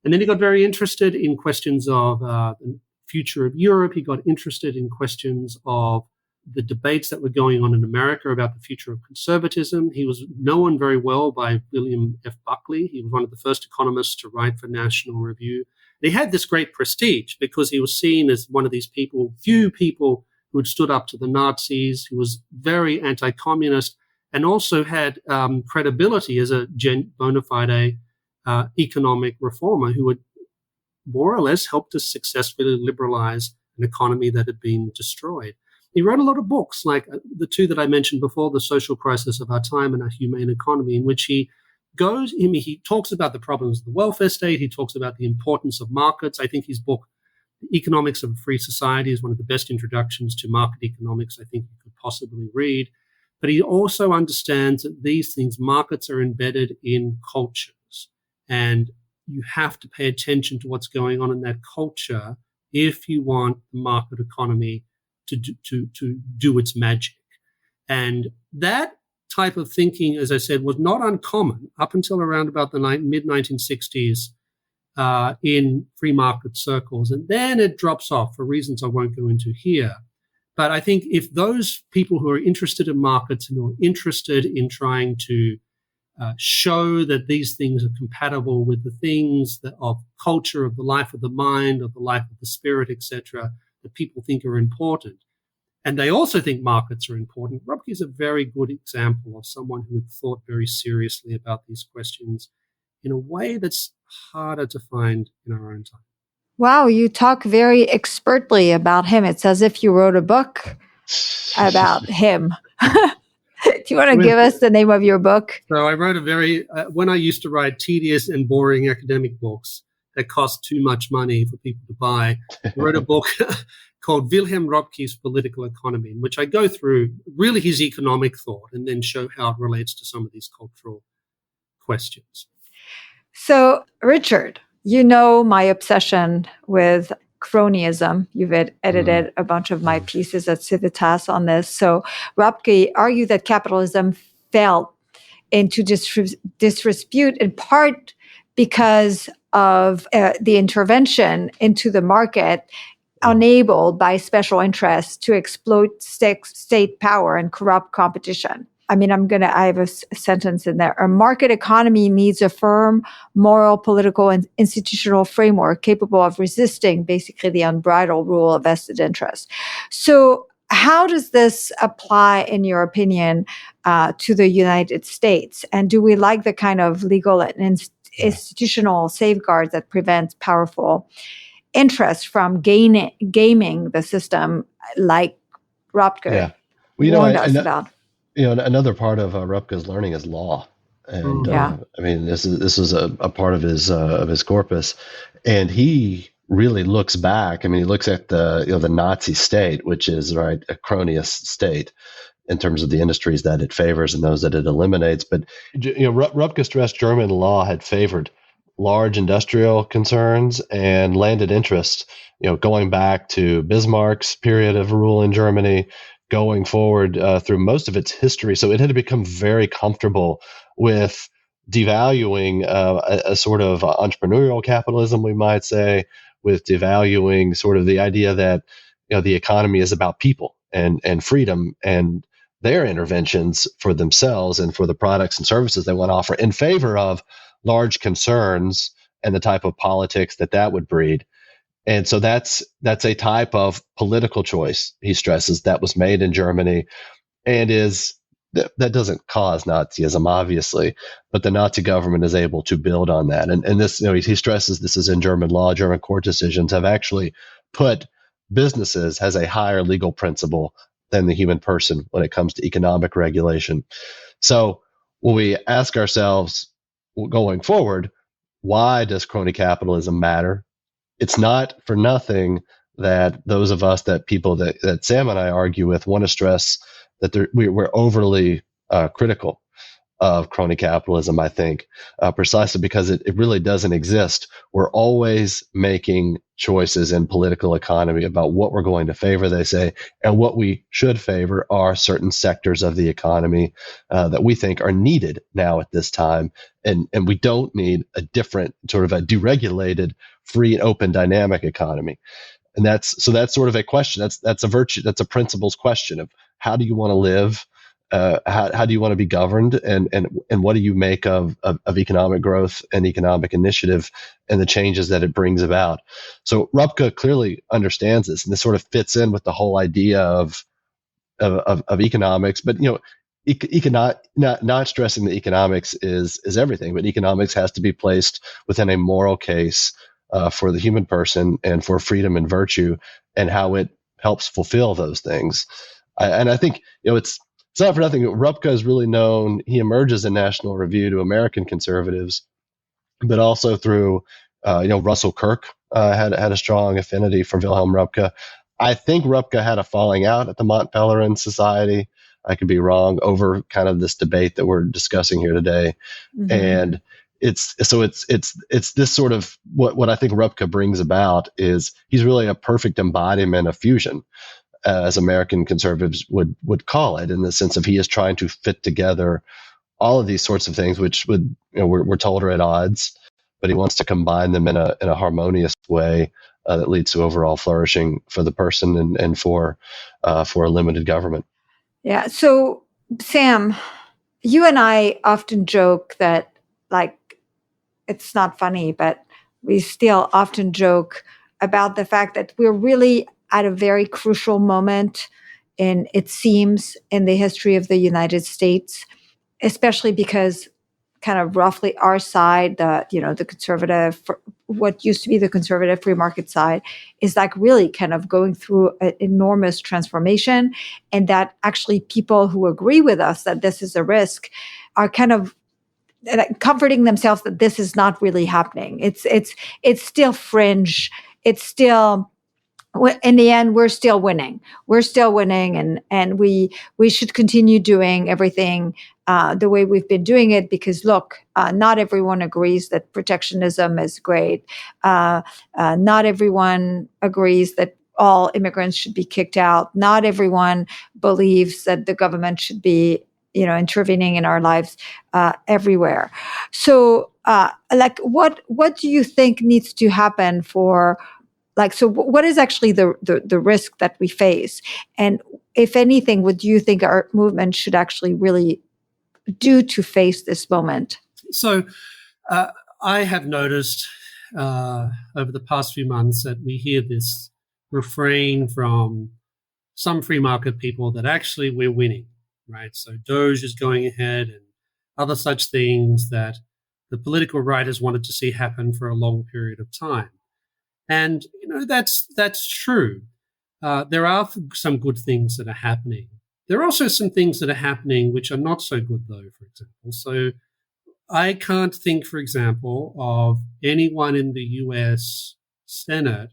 And then he got very interested in questions of the future of Europe. He got interested in questions of the debates that were going on in America about the future of conservatism. He was known very well by William F. Buckley. He was one of the first economists to write for National Review. He had this great prestige because he was seen as one of these few people who had stood up to the Nazis, who was very anti-communist, and also had credibility as a bona fide economic reformer who had more or less helped us successfully liberalize an economy that had been destroyed. He wrote a lot of books, like the two that I mentioned before, The Social Crisis of Our Time and Our Humane Economy, in which he talks about the problems of the welfare state. He talks about the importance of markets. I think his book, The Economics of a Free Society, is one of the best introductions to market economics I think you could possibly read. But he also understands that these things, markets are embedded in cultures, and you have to pay attention to what's going on in that culture if you want the market economy to do its magic. And that type of thinking, as I said, was not uncommon up until around about the mid-1960s in free market circles. And then it drops off for reasons I won't go into here. But I think if those people who are interested in markets and who are interested in trying to show that these things are compatible with the things of culture, of the life of the mind, of the life of the spirit, etc., that people think are important, and they also think markets are important, Röpke is a very good example of someone who had thought very seriously about these questions in a way that's harder to find in our own time. Wow, you talk very expertly about him. It's as if you wrote a book about him. Do you want to give us the name of your book? So I wrote when I used to write tedious and boring academic books that cost too much money for people to buy, I wrote a book called Wilhelm Röpke's Political Economy, in which I go through really his economic thought and then show how it relates to some of these cultural questions. So, Richard, you know my obsession with cronyism. You've edited a bunch of my pieces at Civitas on this. So Röpke argued that capitalism fell into disrepute in part because of the intervention into the market enabled by special interests to exploit state power and corrupt competition. I mean, I have a sentence in there. A market economy needs a firm, moral, political, and institutional framework capable of resisting basically the unbridled rule of vested interest. So how does this apply, in your opinion, to the United States? And do we like the kind of legal and institutional safeguards that prevent powerful interests from gaming the system, like Röpke warned us about? Another part of Röpke's learning is law, and I mean, this is a part of his corpus, and he really looks back. I mean, he looks at the Nazi state, which is a cronyist state in terms of the industries that it favors and those that it eliminates. But Röpke stressed German law had favored large industrial concerns and landed interest, going back to Bismarck's period of rule in Germany, going forward through most of its history. So it had become very comfortable with devaluing a sort of entrepreneurial capitalism, we might say, with devaluing sort of the idea that the economy is about people and freedom and their interventions for themselves and for the products and services they want to offer, in favor of large concerns and the type of politics that would breed. And so that's a type of political choice, he stresses, that was made in Germany, and that doesn't cause Nazism, obviously, but the Nazi government is able to build on that. And this, he stresses, this is in German law. German court decisions have actually put businesses as a higher legal principle than the human person when it comes to economic regulation. So when we ask ourselves going forward, why does crony capitalism matter? It's not for nothing that those of us, that Sam and I argue with, want to stress that we're overly critical of crony capitalism, I think, precisely because it really doesn't exist. We're always making choices in political economy about what we're going to favor, they say, and what we should favor are certain sectors of the economy that we think are needed now at this time. And we don't need a different sort of a deregulated, free and open dynamic economy. And that's sort of a question. That's a virtue. That's a principles question of how do you want to live? How do you want to be governed, and what do you make of economic growth and economic initiative and the changes that it brings about? So Rupke clearly understands this, and this sort of fits in with the whole idea of economics. But not stressing that economics is everything, but economics has to be placed within a moral case for the human person and for freedom and virtue, and how it helps fulfill those things. And I think it's not for nothing. Rupke is really known. He emerges in National Review to American conservatives, but also through, Russell Kirk had a strong affinity for Wilhelm Rupke. I think Rupke had a falling out at the Mont Pelerin Society. I could be wrong, over kind of this debate that we're discussing here today. Mm-hmm. And it's this sort of what I think Rupke brings about is he's really a perfect embodiment of fusion, as American conservatives would call it, in the sense of he is trying to fit together all of these sorts of things, which we're told are at odds, but he wants to combine them in a harmonious way that leads to overall flourishing for the person and for a limited government. Yeah. So Sam, you and I often joke that, like, it's not funny, but we still often joke about the fact that we're really at a very crucial moment it seems, in the history of the United States, especially because kind of roughly our side, the conservative, what used to be the conservative free market side, is like really kind of going through an enormous transformation. And that actually people who agree with us that this is a risk are kind of comforting themselves that this is not really happening. It's still fringe. It's still, in the end, we're still winning. We're still winning, and we should continue doing everything the way we've been doing it, because look, not everyone agrees that protectionism is great. Not everyone agrees that all immigrants should be kicked out. Not everyone believes that the government should be, intervening in our lives everywhere. So, what do you think needs to happen for? So what is actually the risk that we face? And if anything, what do you think our movement should actually really do to face this moment? So I have noticed over the past few months that we hear this refrain from some free market people that actually we're winning, right? So Doge is going ahead and other such things that the political right has wanted to see happen for a long period of time. And, that's true. There are some good things that are happening. There are also some things that are happening which are not so good, though, for example. So I can't think, for example, of anyone in the US Senate,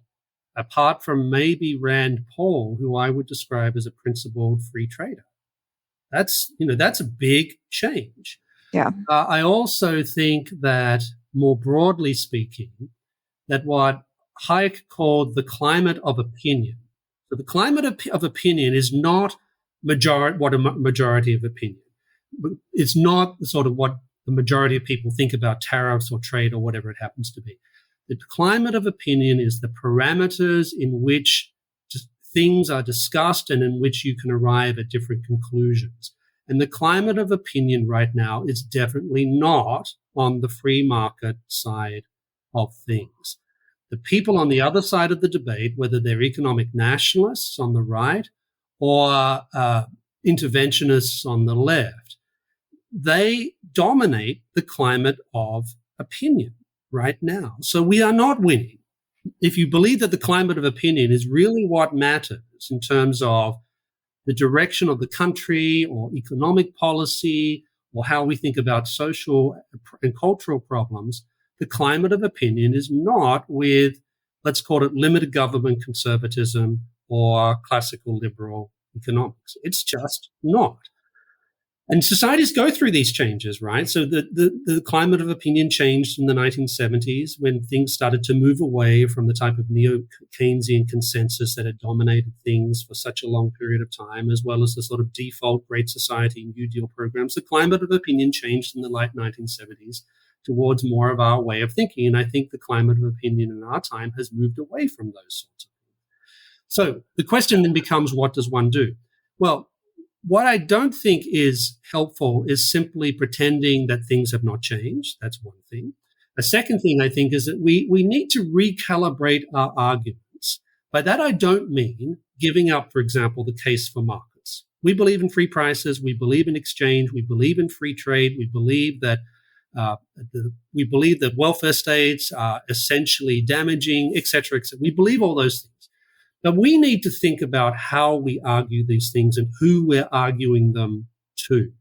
apart from maybe Rand Paul, who I would describe as a principled free trader. That's a big change. Yeah. I also think that more broadly speaking, that what Hayek called the climate of opinion. So the climate of opinion is not what a majority of opinion. It's not sort of what the majority of people think about tariffs or trade or whatever it happens to be. The climate of opinion is the parameters in which things are discussed and in which you can arrive at different conclusions. And the climate of opinion right now is definitely not on the free market side of things. The people on the other side of the debate, whether they're economic nationalists on the right or interventionists on the left, they dominate the climate of opinion right now. So we are not winning. If you believe that the climate of opinion is really what matters in terms of the direction of the country or economic policy or how we think about social and cultural problems, the climate of opinion is not with, let's call it limited government conservatism or classical liberal economics. It's just not. And societies go through these changes, right? So the climate of opinion changed in the 1970s when things started to move away from the type of neo-Keynesian consensus that had dominated things for such a long period of time, as well as the sort of default Great Society New Deal programs. The climate of opinion changed in the late 1970s towards more of our way of thinking. And I think the climate of opinion in our time has moved away from those sorts of things. So the question then becomes, what does one do? Well, what I don't think is helpful is simply pretending that things have not changed. That's one thing. A second thing I think is that we need to recalibrate our arguments. By that, I don't mean giving up, for example, the case for markets. We believe in free prices. We believe in exchange. We believe in free trade. We believe that welfare states are essentially damaging, et cetera, et cetera. We believe all those things. But we need to think about how we argue these things and who we're arguing them to.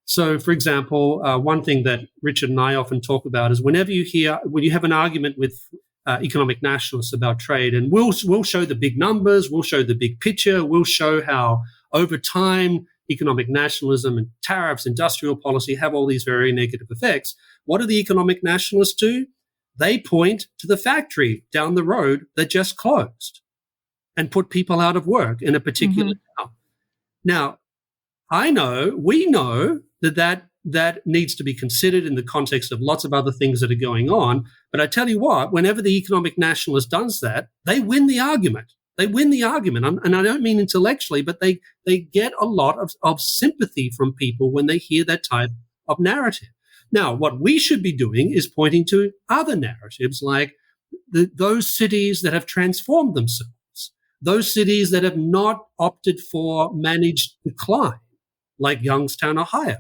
So, for example, one thing that Richard and I often talk about is when you have an argument with economic nationalists about trade, and we'll show the big numbers, we'll show the big picture, we'll show how over time economic nationalism and tariffs, industrial policy have all these very negative effects. What do the economic nationalists do? They point to the factory down the road that just closed and put people out of work in a particular town. Now, we know that needs to be considered in the context of lots of other things that are going on. But I tell you what, whenever the economic nationalist does that, they win the argument. They win the argument. And I don't mean intellectually, but they get a lot of sympathy from people when they hear that type of narrative. Now, what we should be doing is pointing to other narratives like those cities that have transformed themselves, those cities that have not opted for managed decline, like Youngstown, Ohio,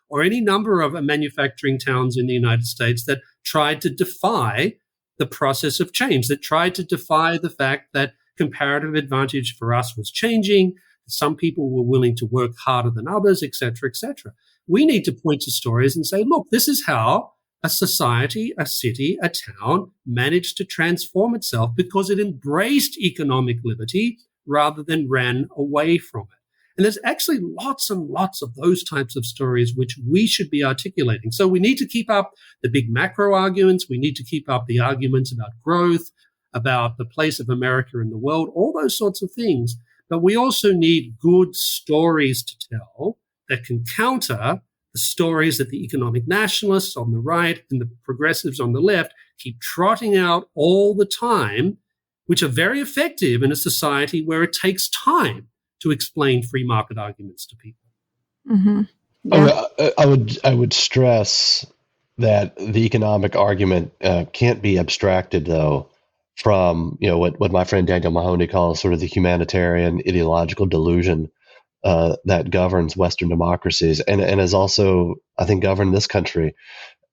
or any number of manufacturing towns in the United States that tried to defy the process of change, that tried to defy the fact that comparative advantage for us was changing. Some people were willing to work harder than others, et cetera, et cetera. We need to point to stories and say, look, this is how a society, a city, a town managed to transform itself because it embraced economic liberty rather than ran away from it. And there's actually lots and lots of those types of stories which we should be articulating. So we need to keep up the big macro arguments. We need to keep up the arguments about growth, about the place of America in the world, all those sorts of things. But we also need good stories to tell that can counter the stories that the economic nationalists on the right and the progressives on the left keep trotting out all the time, which are very effective in a society where it takes time to explain free market arguments to people. Mm-hmm. Yeah. I would stress that the economic argument can't be abstracted, though, from what my friend Daniel Mahoney calls sort of the humanitarian ideological delusion that governs Western democracies and has also, I think, governed this country.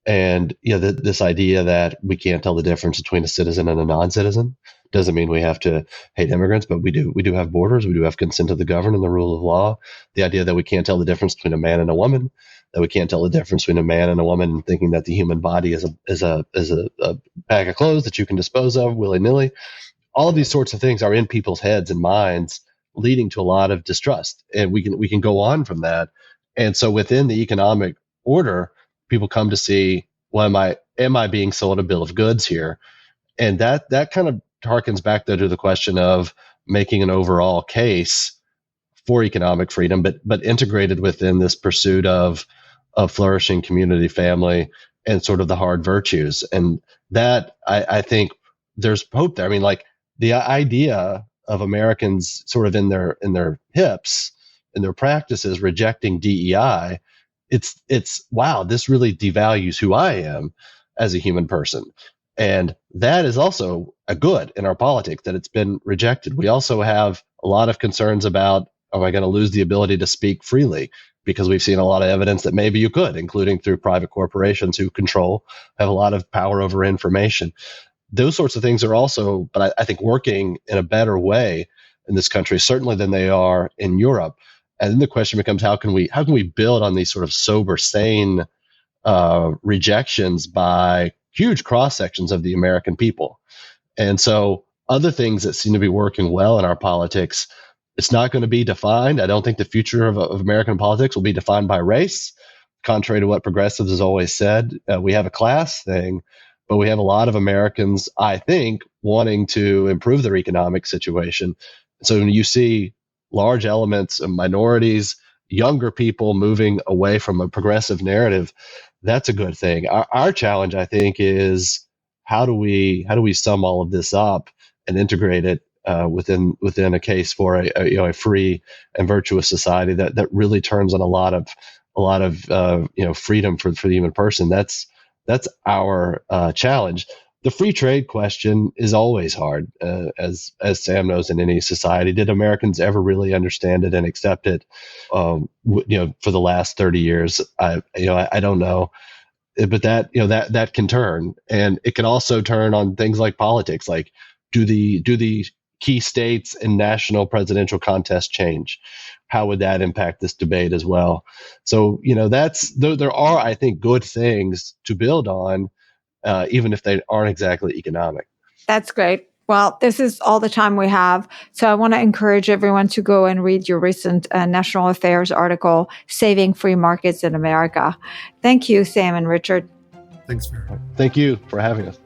And this idea that we can't tell the difference between a citizen and a non-citizen doesn't mean we have to hate immigrants, but we do have borders, we do have consent of the governed and the rule of law. The idea that we can't tell the difference between a man and a woman, that we can't tell the difference between a man and a woman, thinking that the human body is a bag of clothes that you can dispose of willy-nilly. All of these sorts of things are in people's heads and minds, leading to a lot of distrust, and we can go on from that. And so within the economic order, people come to see, well, am I being sold a bill of goods here? And that kind of harkens back though to the question of making an overall case for economic freedom, but integrated within this pursuit of flourishing community, family, and sort of the hard virtues. And that I think there's hope there. I mean, like the idea of Americans sort of in their hips, in their practices, rejecting DEI, it's wow, this really devalues who I am as a human person. And that is also a good in our politics that it's been rejected. We also have a lot of concerns about, am I going to lose the ability to speak freely? Because we've seen a lot of evidence that maybe you could, including through private corporations who have a lot of power over information. Those sorts of things are also, but I think, working in a better way in this country, certainly than they are in Europe. And then the question becomes, how can we build on these sort of sober, sane rejections by huge cross sections of the American people? And so other things that seem to be working well in our politics, it's not going to be defined. I don't think the future of American politics will be defined by race, contrary to what progressives has always said. We have a class thing, but we have a lot of Americans, I think, wanting to improve their economic situation. So when you see large elements of minorities, younger people moving away from a progressive narrative, that's a good thing. Our challenge, I think, is how do we sum all of this up and integrate it within a case for a free and virtuous society that really turns on a lot of freedom for the human person. That's our challenge. The free trade question is always hard, as Sam knows, in any society. Did Americans ever really understand it and accept it? For the last 30 years, I don't know. But that can turn, and it can also turn on things like politics. Like, do the key states and national presidential contests change? How would that impact this debate as well? So there are, I think, good things to build on, even if they aren't exactly economic. That's great. Well, this is all the time we have. So I want to encourage everyone to go and read your recent National Affairs article, Saving Free Markets in America. Thank you, Sam and Richard. Thanks, Farah. Thank you for having us.